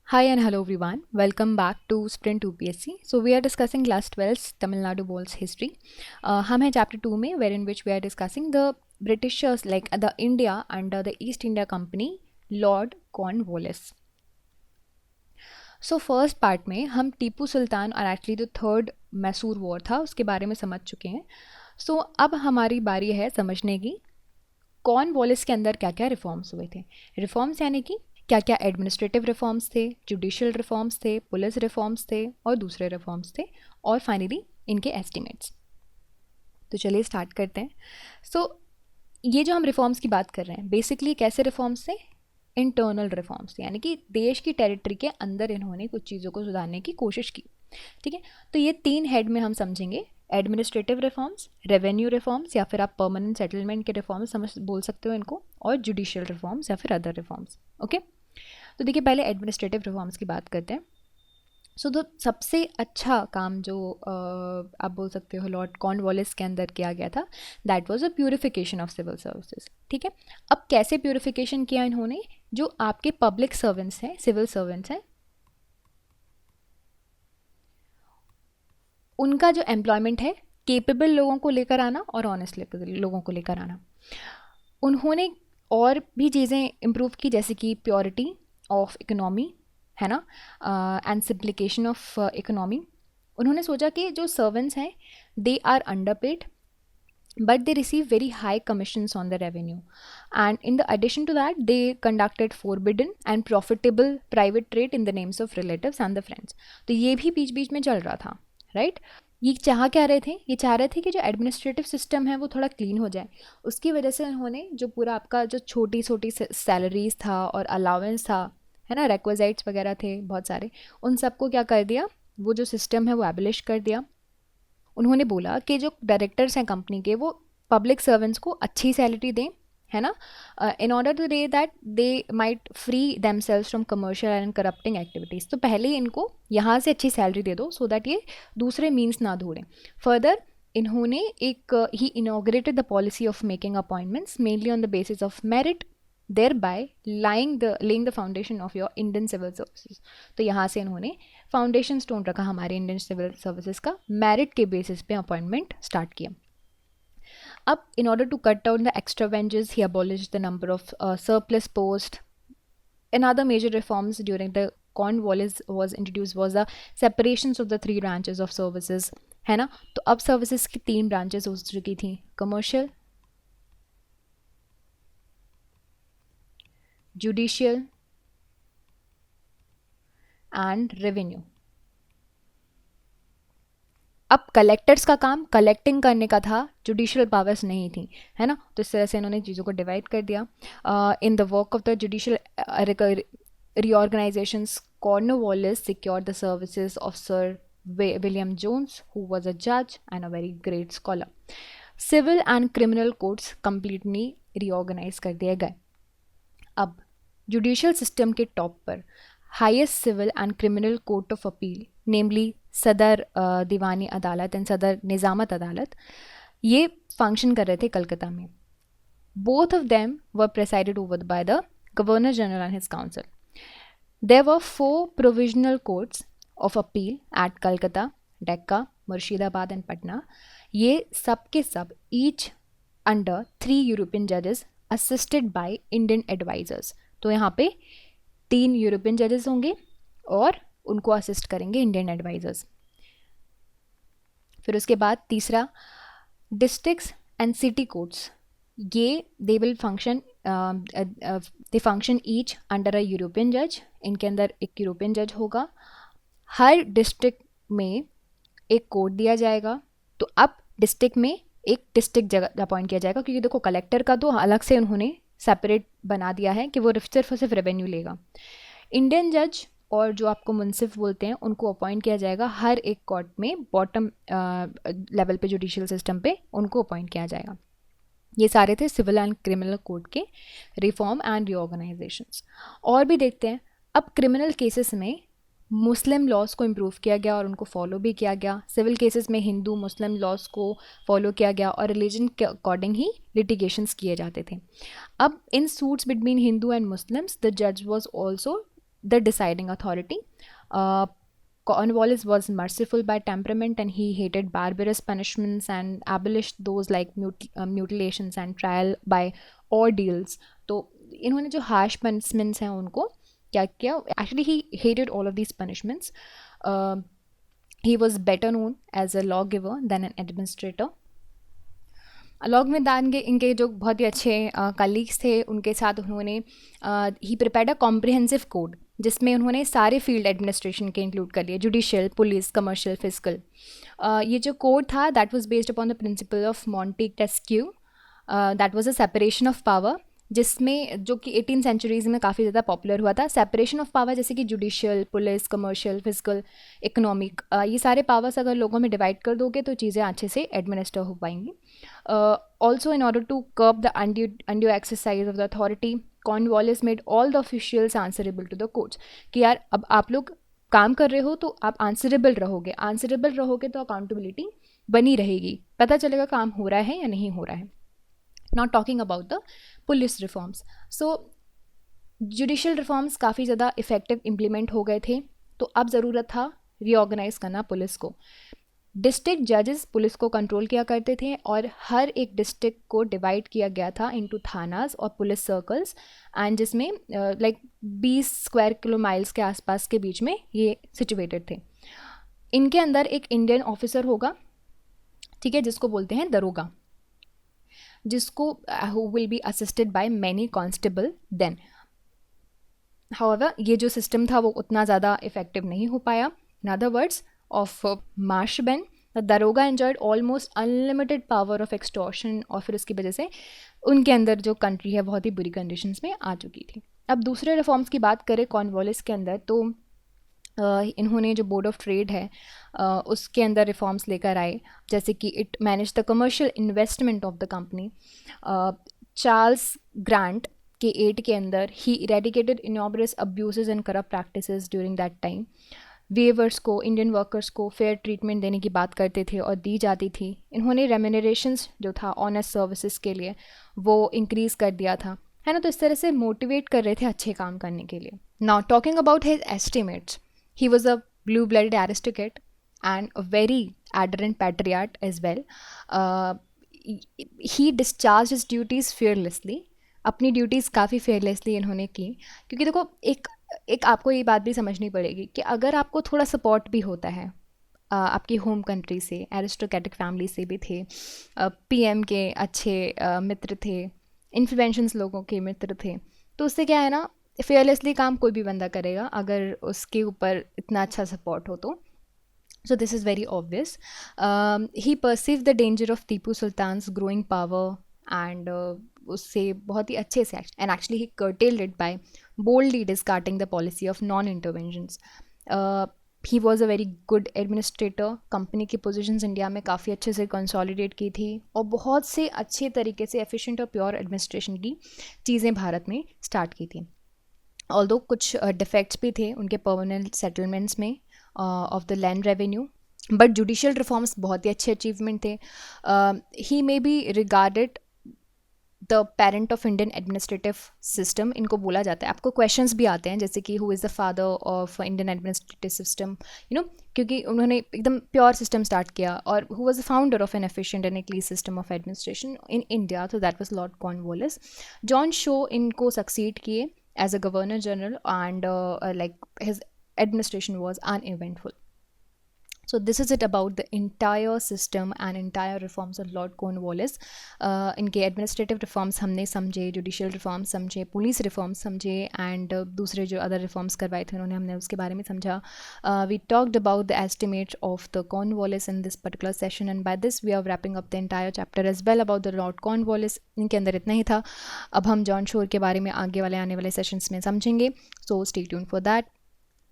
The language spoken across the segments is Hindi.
Hi and hello everyone. Welcome back to Sprint UPSC. So we are discussing class 12 Tamil Nadu Bolts history. हम हैं chapter 2 में wherein which we are discussing the Britishers like the India under the East India Company Lord Cornwallis. So first part में हम टीपू सुल्तान और एक्चुअली जो थर्ड मैसूर वॉर था उसके बारे में समझ चुके हैं. सो अब हमारी बारी है समझने की कॉर्नवालिस के अंदर क्या क्या रिफॉर्म्स हुए थे. रिफॉर्म्स यानी कि क्या क्या एडमिनिस्ट्रेटिव रिफॉर्म्स थे, जुडिशियल रिफॉर्म्स थे, पुलिस रिफॉर्म्स थे और दूसरे रिफॉर्म्स थे और फाइनली इनके एस्टिमेट्स. तो चलिए स्टार्ट करते हैं. सो ये जो हम रिफॉर्म्स की बात कर रहे हैं बेसिकली कैसे रिफॉर्म्स थे, इंटरनल रिफॉर्म्स, यानी कि देश की टेरिटरी के अंदर इन्होंने कुछ चीज़ों को सुधारने की कोशिश की. ठीक है, तो ये 3 हेड में हम समझेंगे. एडमिनिस्ट्रेटिव रिफॉर्म्स, रेवेन्यू रिफॉर्म्स या फिर आप परमानेंट सेटलमेंट के रिफॉर्म्स समझ बोल सकते हो इनको, और जुडिशियल रिफॉर्म्स या फिर अदर रिफॉर्म्स. ओके, तो देखिए पहले एडमिनिस्ट्रेटिव रिफॉर्म्स की बात करते हैं. सो तो सबसे अच्छा काम जो आप बोल सकते हो लॉर्ड कॉर्नवालिस के अंदर किया गया था, that was a purification of civil services. ठीक है, अब कैसे प्यूरिफिकेशन किया इन्होंने, जो आपके पब्लिक सर्वेंट्स हैं, सिविल सर्वेंट्स हैं, उनका जो एम्प्लॉयमेंट है केपेबल लोगों को लेकर आना और ऑनेस्ट लोगों को लेकर आना. उन्होंने और भी चीज़ें इम्प्रूव की जैसे कि प्योरिटी ऑफ इकोनॉमी है ना, एंड सिम्प्लिकेशन ऑफ इकोनॉमी. उन्होंने सोचा कि जो सर्वेंट्स हैं they are underpaid but they receive very high commissions on the revenue, and in the addition to that they conducted forbidden and profitable private trade in the names of relatives and the friends. तो ये भी बीच बीच में चल रहा था, राइट. ये चाह क्या रहे थे, ये चाह रहे थे कि जो एडमिनिस्ट्रेटिव सिस्टम है वो थोड़ा क्लीन हो जाए. उसकी वजह से उन्होंने जो पूरा आपका जो छोटी छोटी सैलरीज था और अलाउंस था है ना, रिक्विजिट्स वगैरह थे बहुत सारे, उन सबको क्या कर दिया, वो जो सिस्टम है वो एबलिश कर दिया. उन्होंने बोला कि जो डायरेक्टर्स हैं कंपनी के वो पब्लिक सर्वेंट्स को अच्छी सैलरी दें, है ना, in order to they that they might free themselves from commercial and corrupting activities. तो पहले इनको यहाँ से अच्छी सैलरी दे दो सो दैट ये दूसरे मीन्स ना ढूंढें. फर्दर इन्होंने एक ही inaugurated the policy of making appointments mainly on the basis of merit, thereby laying the foundation of your Indian civil services. तो यहाँ से इन्होंने फाउंडेशन स्टोन रखा हमारे इंडियन सिविल सर्विसेज का, मेरिट के बेसिस पे अपॉइंटमेंट स्टार्ट किया. अब in order to cut down the extravagances, he abolished the number of surplus posts. Another major reforms during the Cornwallis was introduced was the separations of the 3 branches of services, है ना. तो अब सर्विसेज की 3 ब्रांचेस हो चुकी थी, कमर्शियल, जुडिशियल एंड रेवेन्यू. अब कलेक्टर्स का काम कलेक्टिंग करने का था, जुडिशियल पावर्स नहीं थी, है ना. तो इस तरह से इन्होंने चीज़ों को डिवाइड कर दिया. In the work of the judicial reorganizations, Cornwallis secured the services of Sir William Jones, who was a judge and a very great scholar. Civil and criminal courts completely reorganized कर दिए गए. अब जुडिशियल सिस्टम के टॉप पर highest civil and criminal court of appeal, namely Sadar Diwani अदालत एंड सदर निज़ामत अदालत, ये फंक्शन कर रहे थे कलकत्ता में. Both of them were presided over by the governor general and his council. There were 4 provisional courts of appeal at Calcutta, Dacca, Murshidabad and Patna. ये सब के सब ईच अंडर 3 यूरोपियन जजेस असिस्टेड बाय इंडियन एडवाइजर्स. तो यहाँ पे 3 यूरोपियन जजेस होंगे और उनको असिस्ट करेंगे इंडियन एडवाइजर्स. फिर उसके बाद तीसरा डिस्ट्रिक्ट्स एंड सिटी कोर्ट्स, ये they will function they function each under a European जज. इनके अंदर एक यूरोपियन जज होगा. हर डिस्ट्रिक्ट में एक कोर्ट दिया जाएगा. तो अब डिस्ट्रिक्ट में एक डिस्ट्रिक्ट जगह अपॉइंट किया जाएगा, क्योंकि देखो कलेक्टर का तो अलग से उन्होंने सेपरेट बना दिया है कि वो सिर्फ और सिर्फ रेवेन्यू लेगा. इंडियन जज और जो आपको मुंसिफ बोलते हैं उनको अपॉइंट किया जाएगा हर एक कोर्ट में, बॉटम लेवल पे जुडिशियल सिस्टम पे उनको अपॉइंट किया जाएगा. ये सारे थे सिविल एंड क्रिमिनल कोर्ट के रिफॉर्म एंड रीऑर्गेनाइजेशंस. और भी देखते हैं. अब क्रिमिनल केसेस में मुस्लिम लॉज को इम्प्रूव किया गया और उनको फॉलो भी किया गया. सिविल केसेस में हिंदू मुस्लिम लॉज को फॉलो किया गया और रिलीजन के अकॉर्डिंग ही लिटिगेशंस किए जाते थे. अब in suits between Hindu and Muslims the जज was also the deciding authority. Cornwallis was merciful by temperament, and he hated barbarous punishments and abolished those like mutilations and trial by ordeals. तो इन्होंने जो harsh punishments हैं उनको क्या किया? Actually he hated all of these punishments. He was better known as a lawgiver than an administrator. Along में दैन के इनके जो बहुत ही अच्छे कलीग्स थे, उनके साथ उन्होंने ही प्रिपेयर्ड अ कॉम्प्रिहेंसिव कोड जिसमें उन्होंने सारे फील्ड एडमिनिस्ट्रेशन के इंक्लूड कर लिए, जुडिशियल, पुलिस, कमर्शियल, फिजिकल. ये जो कोड था that was based upon the principle of Montesquieu. That was a separation of power, जिसमें जो कि 18 सेंचुरीज़ में काफ़ी ज़्यादा पॉपुलर हुआ था. सेपरेशन ऑफ पावर जैसे कि judicial, police, commercial, physical, economic, ये सारे पावर्स अगर लोगों में डिवाइड कर दोगे तो चीज़ें अच्छे से एडमिनिस्टर हो पाएंगी. Also in order to curb the undue exercise of the authority, Cornwallis made all the officials answerable to the courts. कि यार अब आप लोग काम कर रहे हो तो आप आंसरेबल रहोगे तो अकाउंटेबिलिटी बनी रहेगी, पता चलेगा काम हो रहा है या नहीं हो रहा है. Not talking about the police reforms. So judicial reforms काफ़ी ज़्यादा इफेक्टिव इम्प्लीमेंट हो गए थे, तो अब ज़रूरत था रीऑर्गेनाइज करना पुलिस को. डिस्ट्रिक्ट जजेस पुलिस को कंट्रोल किया करते थे और हर एक डिस्ट्रिक्ट को डिवाइड किया गया था इनटू थानास और पुलिस सर्कल्स, एंड जिसमें लाइक 20 स्क्वायर किलो माइल्स के आसपास के बीच में ये सिचुएटेड थे. इनके अंदर एक इंडियन ऑफिसर होगा, ठीक है, जिसको बोलते हैं दरोगा, जिसको who will be assisted by many constable then. However, ये जो सिस्टम था वो उतना ज़्यादा इफेक्टिव नहीं हो पाया. In other words, of Marshban, the daroga enjoyed almost unlimited power of extortion, और फिर उसकी वजह से उनके अंदर जो कंट्री है बहुत ही बुरी कंडीशंस में आ चुकी थी. अब दूसरे रिफॉर्म्स की बात करें कॉर्नवालिस के अंदर, तो इन्होंने जो बोर्ड ऑफ ट्रेड है उसके अंदर रिफॉर्म्स लेकर आए, जैसे कि it manage the commercial investment of the company. Charles Grant के एड के अंदर ही eradicated innumerous abuses and corrupt practices during that time. Weavers को, इंडियन वर्कर्स को फेयर ट्रीटमेंट देने की बात करते थे और दी जाती थी. इन्होंने रेम्यूनरेशंस जो था ऑनेस्ट सर्विसेज के लिए वो इंक्रीज़ कर दिया था, है ना. तो इस तरह से मोटिवेट कर रहे थे अच्छे काम करने के लिए. Now talking about his estimates, he was a blue-blooded aristocrat and a very adherent patriot as well. He discharged his duties fearlessly. अपनी ड्यूटीज़ काफ़ी फेयरलेसली इन्होंने की, क्योंकि देखो एक आपको ये बात भी समझनी पड़ेगी कि अगर आपको थोड़ा सपोर्ट भी होता है आपकी होम कंट्री से, एरिस्टोक्रेटिक फैमिली से भी थे, पीएम के अच्छे मित्र थे, इन्फ्लुएंशंस लोगों के मित्र थे, तो उससे क्या है ना, फेयरलेसली काम कोई भी बंदा करेगा अगर उसके ऊपर इतना अच्छा सपोर्ट हो तो. So this is very obvious. He perceive the danger of Tipu Sultan's growing power and उससे बहुत ही अच्छे से, and actually he curtailed it by boldly discarding the policy of non interventions. He was a very good administrator. Company की पोजीशंस इंडिया में काफ़ी अच्छे से कंसोलिडेट की थी और बहुत से अच्छे तरीके से एफिशिएंट और प्योर एडमिनिस्ट्रेशन की चीज़ें भारत में स्टार्ट की थी. ऑल्दो कुछ डिफेक्ट्स भी थे उनके परमानेंट सेटलमेंट्स में of the land revenue, but judicial reforms बहुत ही अच्छे अचीवमेंट थे. He may be regarded the parent of Indian administrative system, इनको बोला जाता है. आपको क्वेश्चंस भी आते हैं जैसे कि who is the father of Indian administrative system, you know, क्योंकि उन्होंने एकदम प्योर सिस्टम स्टार्ट किया. और who was the founder of an efficient and clean system of administration in India, तो that was Lord Cornwallis. John Shore इनको सक्सीड किए as a governor general, and like his administration was uneventful. So this is it about the entire system and entire reforms of Lord Cornwallis. इनके administrative reforms हमने समझे, judicial reforms समझे, police reforms समझे, and दूसरे जो other reforms करवाए थे उन्होंने, हमने उसके बारे में समझा. We talked about the estimate of the Cornwallis in this particular session, and by this we are wrapping up the entire chapter as well about the Lord Cornwallis. इनके अंदर इतना ही था. अब हम जॉन शोर के बारे में आगे वाले आने वाले सेशंस में समझेंगे. So stay tuned for that.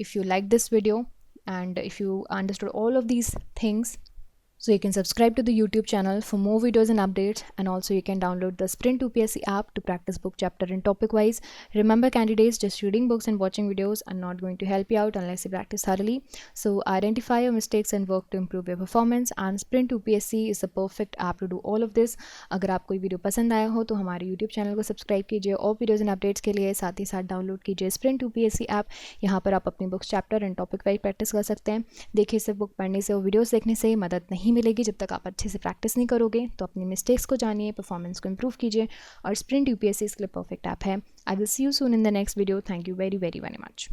If you like this video, and if you understood all of these things, So you can subscribe to the YouTube channel for more videos and updates, and also you can download the Sprint 2PSC app to practice book chapter and topic wise. Remember candidates, just reading books and watching videos are not going to help you out unless you practice thoroughly. So identify your mistakes and work to improve your performance, and Sprint 2PSC is the perfect app to do all of this. अगर आपको ये वीडियो पसंद आया हो तो हमारे YouTube चैनल को सब्सक्राइब कीजिए और वीडियोज़ एंड अपडेट्स के लिए साथ ही साथ डाउनलोड कीजिए Sprint 2PSC ऐप। यहाँ पर आप अपनी books chapter and topic wise practice कर सकते हैं। देखिए, सिर्फ बुक पढ़ने से और वीडियोस देखने से मदद नहीं मिलेगी जब तक आप अच्छे से प्रैक्टिस नहीं करोगे। तो अपनी मिस्टेक्स को जानिए, परफॉर्मेंस को इंप्रूव कीजिए, और स्प्रिंट यूपीएससी इसके लिए परफेक्ट ऐप है। I will see you soon in the next video. Thank you very very very much.